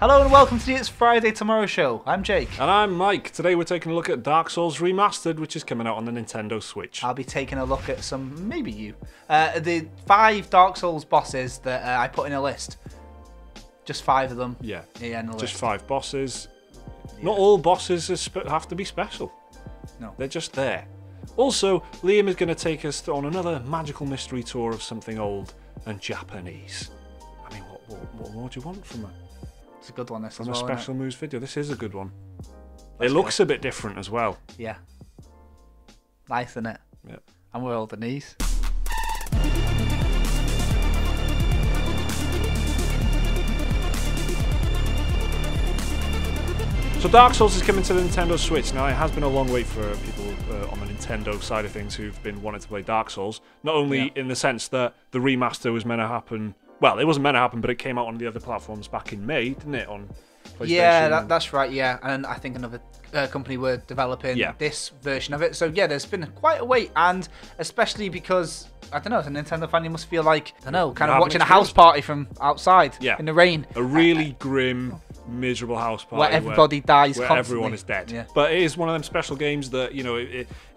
Hello and welcome to the It's Friday Tomorrow show. I'm Jake. And I'm Mike. Today we're taking a look at Dark Souls Remastered, which is coming out on the Nintendo Switch. I'll be taking a look at some, maybe you, the 5 Dark Souls bosses that I put in a list. Just 5 of them. Yeah, in the just list. 5 bosses. Yeah. Not all bosses have to be special. No. They're just there. Also, Liam is going to take us on another magical mystery tour of something old and Japanese. I mean, what more do you want from It's a good one, this from as a well, special moves video? This is a good one. Let's it looks a bit different as well. Yeah. Nice, isn't it? Yep. And we're all the knees. So Dark Souls is coming to the Nintendo Switch. Now, it has been a long wait for people on the Nintendo side of things who've been wanting to play Dark Souls. Not only in the sense that the remaster was meant to happen... Well, it wasn't meant to happen, but it came out on the other platforms back in May, didn't it? On PlayStation. Yeah, that's right, yeah. And I think another company were developing this version of it. So, yeah, there's been quite a wait. And especially because, I don't know, as a Nintendo fan, you must feel like, I don't know, kind of watching a house party from outside in the rain. A really grim... miserable house party where everybody dies where constantly. Everyone is dead. But it is one of them special games that, you know,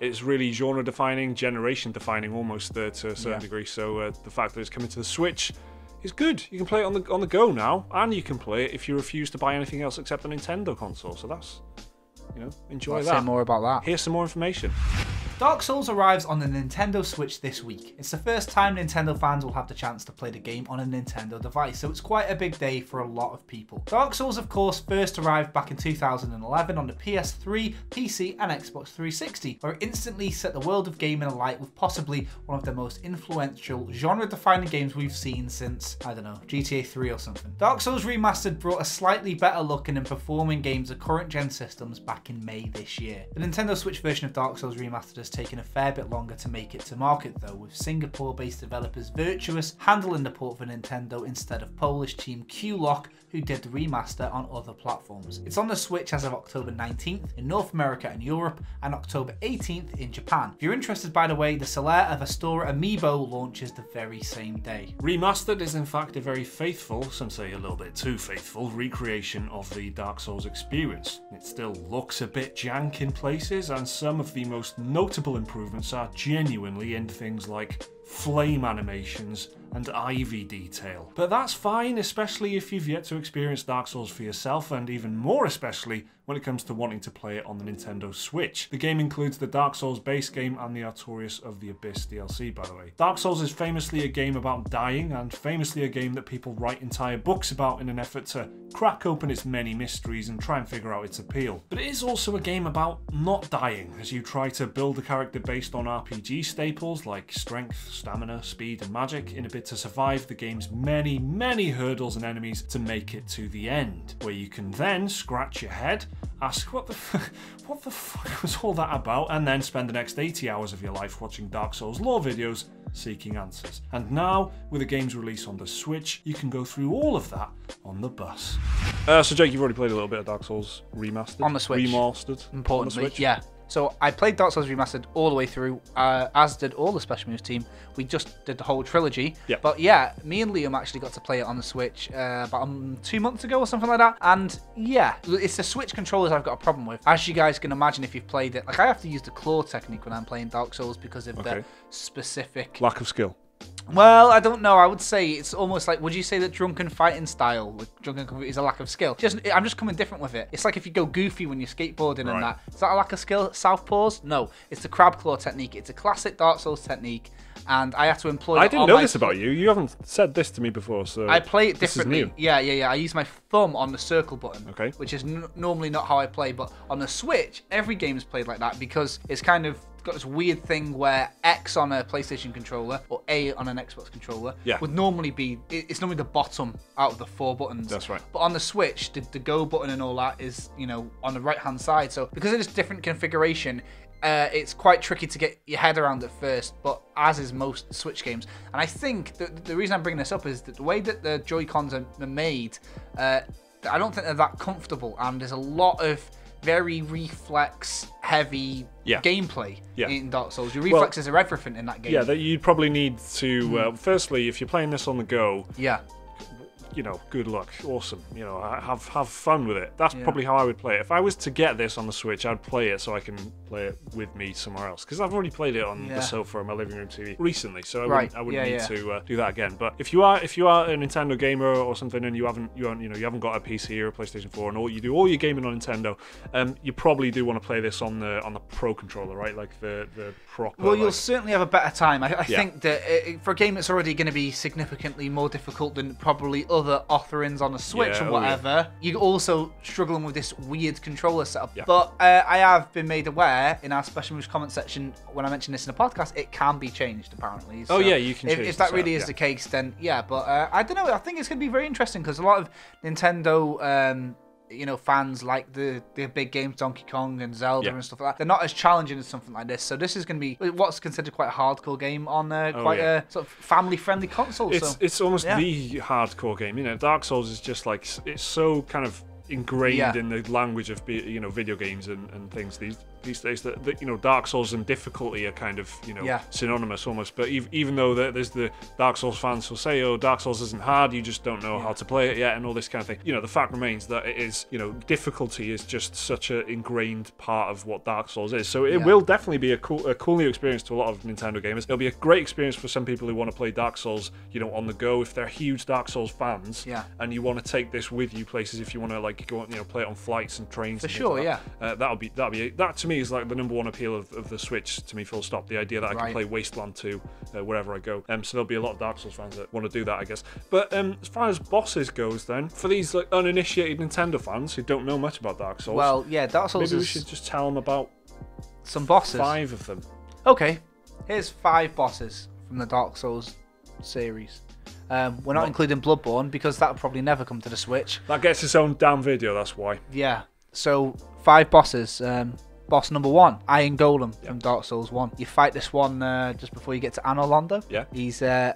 it's really genre defining, generation defining almost to a certain degree. So the fact that it's coming to the Switch is good. You can play it on the go now, and you can play it if you refuse to buy anything else except a Nintendo console. So that's, you know, enjoy that. Say more about that. Here's some more information. Dark Souls arrives on the Nintendo Switch this week. It's the first time Nintendo fans will have the chance to play the game on a Nintendo device, so it's quite a big day for a lot of people. Dark Souls, of course, first arrived back in 2011 on the PS3, PC and Xbox 360, where it instantly set the world of gaming alight with possibly one of the most influential, genre-defining games we've seen since, I don't know, GTA 3 or something. Dark Souls Remastered brought a slightly better looking and performing games of current-gen systems back in May this year. The Nintendo Switch version of Dark Souls Remastered has taken a fair bit longer to make it to market though, with Singapore-based developers Virtuous handling the port for Nintendo instead of Polish team Q-Lock, who did the remaster on other platforms. It's on the Switch as of October 19th in North America and Europe, and October 18th in Japan. If you're interested, by the way, the Solaire of Astora amiibo launches the very same day. Remastered is in fact a very faithful, some say a little bit too faithful, recreation of the Dark Souls experience. It still looks a bit jank in places, and some of the most notable improvements are genuinely in things like flame animations and ivy detail. But that's fine, especially if you've yet to experience Dark Souls for yourself, and even more especially when it comes to wanting to play it on the Nintendo Switch. The game includes the Dark Souls base game and the Artorias of the Abyss DLC, by the way. Dark Souls is famously a game about dying, and famously a game that people write entire books about in an effort to crack open its many mysteries and try and figure out its appeal. But it is also a game about not dying, as you try to build a character based on RPG staples like strength, stamina, speed and magic in a bid to survive the game's many, many hurdles and enemies to make it to the end, where you can then scratch your head, ask what the fuck was all that about, and then spend the next 80 hours of your life watching Dark Souls lore videos seeking answers. And now, with the game's release on the Switch, you can go through all of that on the bus. So Jake, you've already played a little bit of Dark Souls Remastered. On the Switch. Remastered. Importantly, on the Switch. yeah. So I played Dark Souls Remastered all the way through, as did all the Special Moves team. We just did the whole trilogy. Yep. But yeah, me and Liam actually got to play it on the Switch about 2 months ago or something like that. And yeah, it's the Switch controllers I've got a problem with. As you guys can imagine if you've played it, like I have to use the claw technique when I'm playing Dark Souls because of the specific... lack of skill. Well, I don't know. I would say it's almost like, would you say that drunken fighting style with drunken is a lack of skill? I'm just coming different with it. It's like if you go goofy when you're skateboarding and that. Is that a lack of skill? Southpaws? No. It's the crab claw technique. It's a classic Dark Souls technique, and I have to employ it. I didn't know this about you. You haven't said this to me before, so I play it differently. This is new. Yeah. I use my thumb on the circle button, which is normally not how I play, but on the Switch, every game is played like that because it's kind of got this weird thing where X on a PlayStation controller or A on an Xbox controller would normally be, it's normally the bottom out of the 4 buttons. That's right. But on the Switch, the go button and all that is, you know, on the right hand side. So because of this different configuration, it's quite tricky to get your head around at first, but as is most Switch games. And I think the reason I'm bringing this up is that the way that the Joy-Cons are made, I don't think they're that comfortable, and there's a lot of very reflex heavy gameplay in Dark Souls. Your reflexes are everything in that game. Yeah, that you'd probably need to, firstly, if you're playing this on the go, good luck, awesome. Have fun with it. That's probably how I would play it. If I was to get this on the Switch, I'd play it so I can play it with me somewhere else. Because I've already played it on the sofa on my living room TV recently, so I wouldn't need to do that again. But if you are a Nintendo gamer or something, and you haven't got a PC or a PlayStation 4, and you do all your gaming on Nintendo, you probably do want to play this on the Pro controller, right? Like the proper. Well, you'll certainly have a better time. I think that for a game that's already going to be significantly more difficult than probably other offerings on the Switch or whatever, you're also struggling with this weird controller setup. Yeah. But I have been made aware in our special moves comment section when I mentioned this in the podcast, it can be changed apparently. So you can change if that really is the case, then but I don't know. I think it's going to be very interesting because a lot of Nintendo fans like the big games, Donkey Kong and Zelda and stuff like that. They're not as challenging as something like this. So this is going to be what's considered quite a hardcore game on quite a sort of family-friendly console. It's almost the hardcore game. Dark Souls is just like, it's so kind of ingrained in the language of video games and things these days that Dark Souls and difficulty are kind of synonymous almost. But even though there's the Dark Souls fans who'll say, oh, Dark Souls isn't hard, you just don't know how to play it yet, and all this kind of thing. The fact remains that it is, difficulty is just such an ingrained part of what Dark Souls is. So it will definitely be a cool new experience to a lot of Nintendo gamers. It'll be a great experience for some people who want to play Dark Souls on the go, if they're huge Dark Souls fans, and you want to take this with you places, if you want to go on, play it on flights and trains. For sure, that to me is like the number one appeal of the Switch to me, full stop. The idea that I can play Wasteland 2 wherever I go. So there'll be a lot of Dark Souls fans that want to do that, I guess. But as far as bosses goes, then for these uninitiated Nintendo fans who don't know much about Dark Souls, Dark Souls. Maybe we should just tell them about some bosses. 5 of them. Okay, here's 5 bosses from the Dark Souls series. We're not including Bloodborne because that'll probably never come to the Switch. That gets its own damn video, that's why. Yeah. So 5 bosses. Boss number 1, Iron Golem from Dark Souls 1. You fight this one just before you get to Anor Londo. Yeah. He's a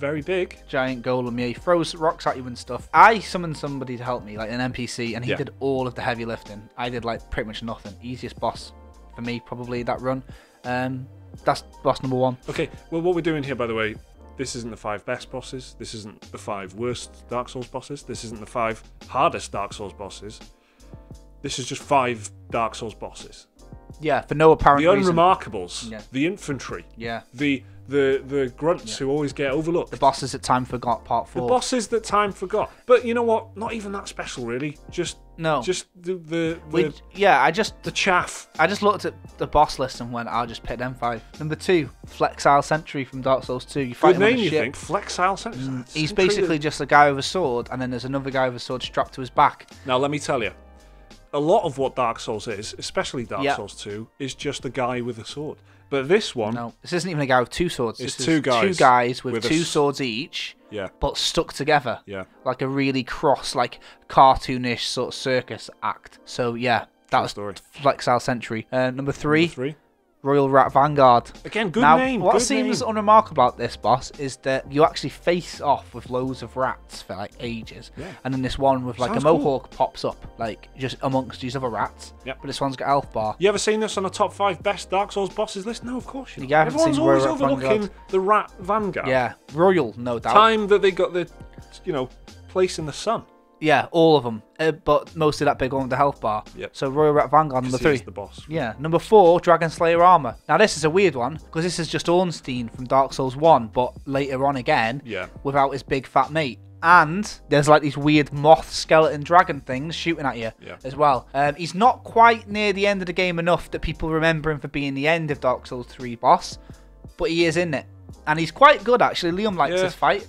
very big giant golem. Yeah, he throws rocks at you and stuff. I summoned somebody to help me, like an NPC, and he did all of the heavy lifting. I did like pretty much nothing. Easiest boss for me, probably that run. That's boss number 1. Okay, well, what we're doing here, by the way, this isn't the 5 best bosses. This isn't the 5 worst Dark Souls bosses. This isn't the 5 hardest Dark Souls bosses. This is just 5 Dark Souls bosses. Yeah, for no apparent reason. The unremarkables, the infantry, the grunts who always get overlooked. The bosses that time forgot, part 4. The bosses that time forgot. But you know what? Not even that special, really. Just the chaff. I just looked at the boss list and went, I'll just pick them 5. Number 2, Flexile Sentry from Dark Souls 2. You fight Good him name, on a you ship. think? Flexile Sentry. He's basically just a guy with a sword, and then there's another guy with a sword strapped to his back. Now, let me tell you. A lot of what Dark Souls is, especially Dark Souls 2, is just a guy with a sword. But this one... No, this isn't even a guy with 2 swords. It's this 2 guys. 2 guys with 2 swords each, but stuck together. Yeah. Like a really cartoonish sort of circus act. So, yeah, that was Flexile Sentry. Number 3, Royal Rat Vanguard. Again, good name. What seems unremarkable about this boss is that you actually face off with loads of rats for like ages, and then this one with like a mohawk pops up, like just amongst these other rats. But this one's got health bar. You ever seen this on a top 5 best Dark Souls bosses list? No, of course you haven't. Everyone's seen always Royal overlooking the Rat Vanguard. Yeah, Royal, no doubt. Time that they got the, place in the sun. Yeah, all of them, but mostly that big one with the health bar. So Royal Rat Vanguard, number 3. The boss. Yeah, number 4, Dragon Slayer Armor. Now this is a weird one because this is just Ornstein from Dark Souls 1, but later on again, without his big fat mate. And there's like these weird moth skeleton dragon things shooting at you as well. He's not quite near the end of the game enough that people remember him for being the end of Dark Souls 3 boss, but he is in it, and he's quite good actually. Liam likes this fight.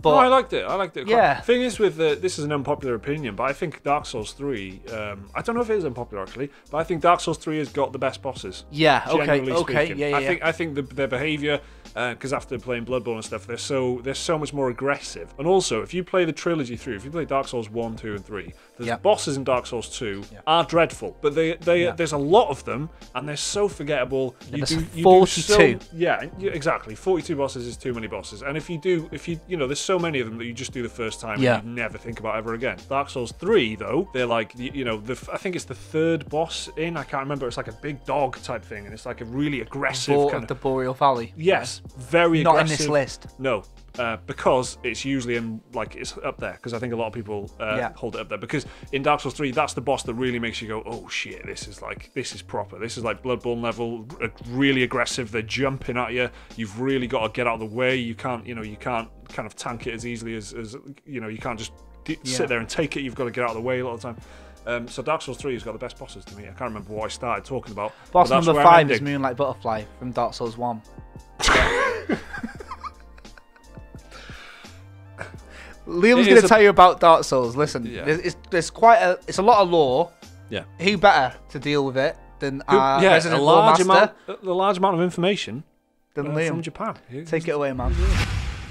But, no, I liked it. Yeah. Thing is with this is an unpopular opinion, but I think Dark Souls 3. I don't know if it is unpopular actually, but I think Dark Souls 3 has got the best bosses. Yeah. Okay. Speaking. Yeah. I think their behavior, because after playing Bloodborne and stuff, they're so much more aggressive. And also, if you play the trilogy through, if you play Dark Souls 1, 2, and 3, the bosses in Dark Souls 2 are dreadful, but there's a lot of them, and they're so forgettable. There's 42. Exactly. 42 bosses is too many bosses, and if you there's so so many of them that you just do the first time Yeah. and you never think about ever again. Dark Souls 3, though, they're like, I think it's the third boss in. I can't remember. It's like a big dog type thing, and it's like a really aggressive kind of the Boreal Valley. Yes, very Not aggressive. in this list. No. Because it's usually it's up there, because I think a lot of people hold it up there, because in Dark Souls 3 that's the boss that really makes you go, oh shit, this is proper, this is like Bloodborne level, really aggressive, they're jumping at you, you've really got to get out of the way, you can't kind of tank it as easily as you can't just sit there and take it, you've got to get out of the way a lot of the time. So Dark Souls 3 has got the best bosses to me. I can't remember what I started talking about. Boss number 5 is Moonlight Butterfly from Dark Souls 1. Liam's going to tell you about Dark Souls. Listen, there's it's a lot of lore. Yeah. Who better to deal with it than our resident a lore master? large amount of information Than Liam. from Japan. Take it away, man.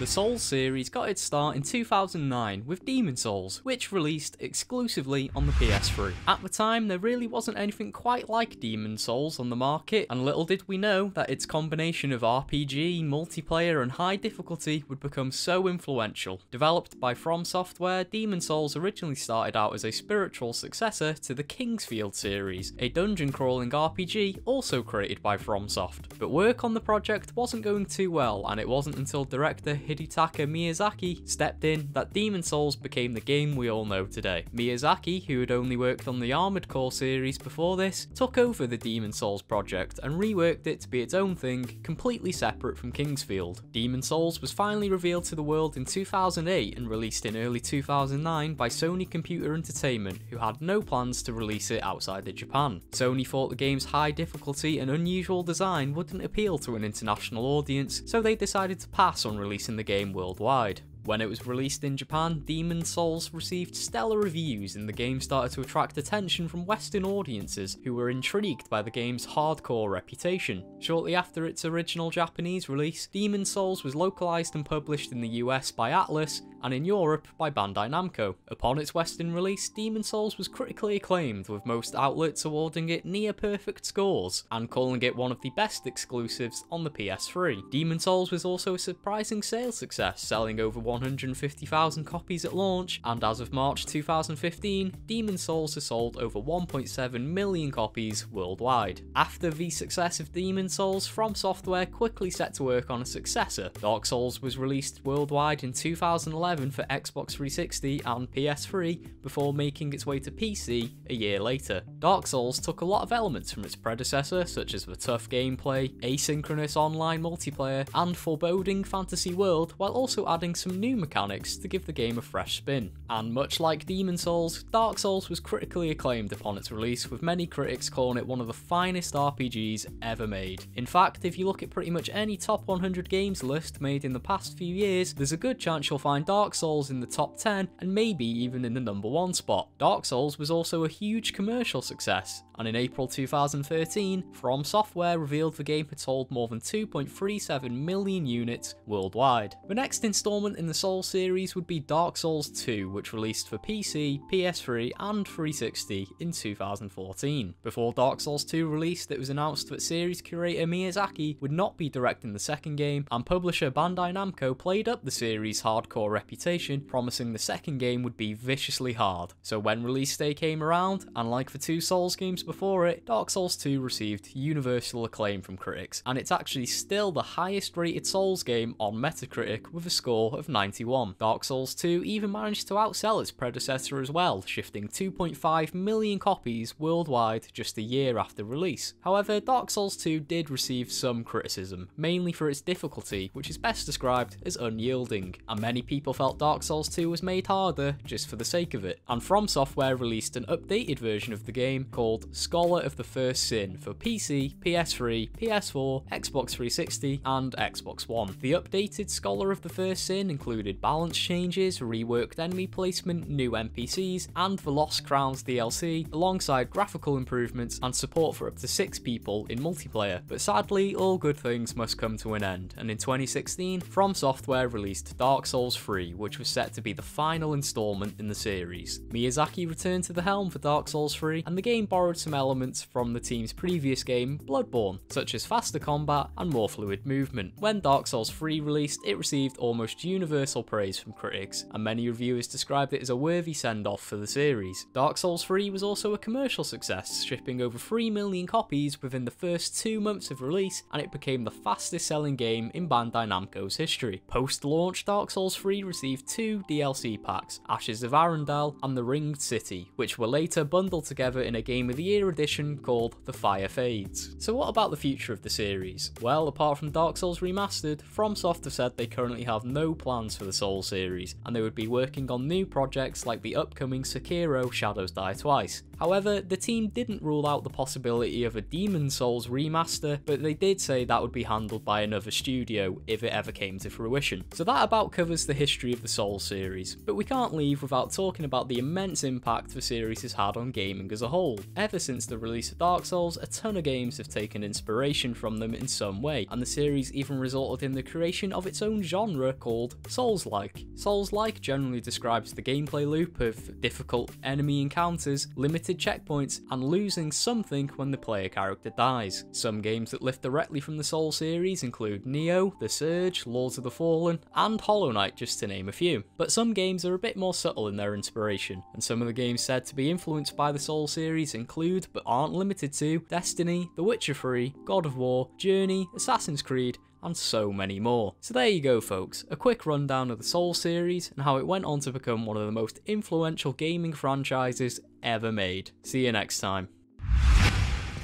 The Souls series got its start in 2009 with Demon Souls, which released exclusively on the PS3. At the time, there really wasn't anything quite like Demon Souls on the market, and little did we know that its combination of RPG, multiplayer, and high difficulty would become so influential. Developed by From Software, Demon Souls originally started out as a spiritual successor to the Kingsfield series, a dungeon-crawling RPG also created by FromSoft. But work on the project wasn't going too well, and it wasn't until director Hidetaka Miyazaki stepped in that Demon Souls became the game we all know today. Miyazaki, who had only worked on the Armored Core series before this, took over the Demon Souls project and reworked it to be its own thing, completely separate from Kingsfield. Demon Souls was finally revealed to the world in 2008 and released in early 2009 by Sony Computer Entertainment, who had no plans to release it outside of Japan. Sony thought the game's high difficulty and unusual design wouldn't appeal to an international audience, so they decided to pass on releasing the game worldwide. When it was released in Japan, Demon Souls received stellar reviews and the game started to attract attention from Western audiences who were intrigued by the game's hardcore reputation. Shortly after its original Japanese release, Demon Souls was localized and published in the US by Atlus and in Europe by Bandai Namco. Upon its Western release, Demon Souls was critically acclaimed, with most outlets awarding it near-perfect scores and calling it one of the best exclusives on the PS3. Demon Souls was also a surprising sales success, selling over 150,000 copies at launch, and as of March 2015, Demon Souls has sold over 1.7 million copies worldwide. After the success of Demon Souls, From Software quickly set to work on a successor. Dark Souls was released worldwide in 2011 for Xbox 360 and PS3 before making its way to PC a year later. Dark Souls took a lot of elements from its predecessor, such as the tough gameplay, asynchronous online multiplayer, and foreboding fantasy world, while also adding some new mechanics to give the game a fresh spin. And much like Demon Souls, Dark Souls was critically acclaimed upon its release, with many critics calling it one of the finest RPGs ever made. In fact, if you look at pretty much any top 100 games list made in the past few years, there's a good chance you'll find Dark Souls in the top 10 and maybe even in the number 1 spot. Dark Souls was also a huge commercial success, and in April 2013, From Software revealed the game had sold more than 2.37 million units worldwide. The next installment in the Souls series would be Dark Souls 2, which released for PC, PS3 and 360 in 2014. Before Dark Souls 2 released, it was announced that series curator Miyazaki would not be directing the second game, and publisher Bandai Namco played up the series' hardcore reputation, promising the second game would be viciously hard. So when release day came around, and like the two Souls games before it, Dark Souls 2 received universal acclaim from critics, and it's actually still the highest rated Souls game on Metacritic with a score of 91. Dark Souls 2 even managed to outsell its predecessor as well, shifting 2.5 million copies worldwide just a year after release. However, Dark Souls 2 did receive some criticism, mainly for its difficulty, which is best described as unyielding, and many people felt Dark Souls 2 was made harder just for the sake of it. And From Software released an updated version of the game called Scholar of the First Sin for PC, PS3, PS4, Xbox 360 and Xbox One. The updated Scholar of the First Sin included balance changes, reworked enemy placement, new NPCs, and the Lost Crowns DLC, alongside graphical improvements and support for up to 6 people in multiplayer. But sadly, all good things must come to an end, and in 2016, From Software released Dark Souls 3, which was set to be the final installment in the series. Miyazaki returned to the helm for Dark Souls 3, and the game borrowed some elements from the team's previous game, Bloodborne, such as faster combat and more fluid movement. When Dark Souls 3 released, it received almost universal praise from critics, and many reviewers described it as a worthy send-off for the series. Dark Souls 3 was also a commercial success, shipping over 3 million copies within the first 2 months of release, and it became the fastest selling game in Bandai Namco's history. Post-launch, Dark Souls 3 received 2 DLC packs, Ashes of Arundel and The Ringed City, which were later bundled together in a Game of the Year edition called The Fire Fades. So what about the future of the series? Well, apart from Dark Souls Remastered, FromSoft have said they currently have no plans for the Souls series, and they would be working on new projects like the upcoming Sekiro Shadows Die Twice. However, the team didn't rule out the possibility of a Demon's Souls remaster, but they did say that would be handled by another studio if it ever came to fruition. So that about covers the history of the Souls series, but we can't leave without talking about the immense impact the series has had on gaming as a whole. Ever since the release of Dark Souls, a ton of games have taken inspiration from them in some way, and the series even resulted in the creation of its own genre called Souls-like. Souls-like generally describes the gameplay loop of difficult enemy encounters, limited checkpoints, and losing something when the player character dies. Some games that lift directly from the Souls series include Nioh, The Surge, Lords of the Fallen, and Hollow Knight, just to name a few. But some games are a bit more subtle in their inspiration, and some of the games said to be influenced by the Souls series include, but aren't limited to, Destiny, The Witcher 3, God of War, Journey, Assassin's Creed, and so many more. So there you go folks, a quick rundown of the Souls series and how it went on to become one of the most influential gaming franchises ever made. See you next time.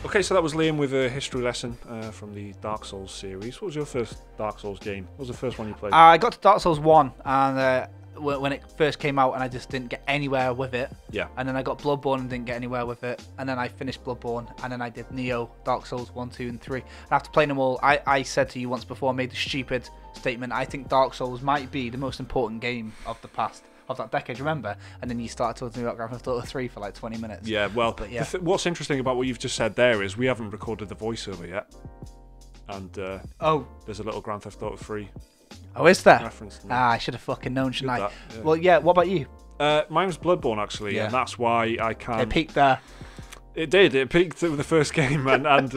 Okay, so that was Liam with a history lesson from the Dark Souls series. What was your first Dark Souls game? What was the first one you played? I got to Dark Souls 1 and when it first came out, and I just didn't get anywhere with it. Yeah. And then I got Bloodborne and didn't get anywhere with it. And then I finished Bloodborne, and then I did Nioh, Dark Souls 1, 2, and 3. And after playing them all, I said to you once before, I made the stupid statement, I think Dark Souls might be the most important game of the past, of that decade, remember? And then you started talking to me about Grand Theft Auto 3 for like 20 minutes. Yeah, well, but yeah. What's interesting about what you've just said there is we haven't recorded the voiceover yet. And there's a little Grand Theft Auto 3 Oh, is there? reference. I should have fucking known, shouldn't I? That, yeah. Well, yeah, what about you? Mine was Bloodborne, actually, Yeah. and that's why I can't... It peaked there. It did. It peaked with the first game, and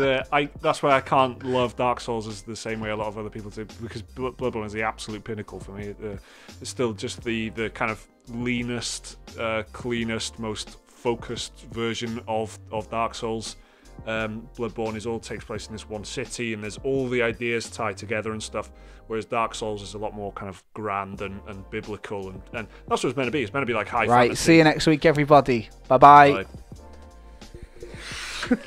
that's why I can't love Dark Souls as the same way a lot of other people do, because Bloodborne is the absolute pinnacle for me. It's still just the kind of leanest, cleanest, most focused version of Dark Souls. Bloodborne all takes place in this one city, and there's all the ideas tied together and stuff, whereas Dark Souls is a lot more kind of grand and biblical, and that's what it's meant to be. It's meant to be like high fantasy. Right, see you next week, everybody. Bye-bye. Bye.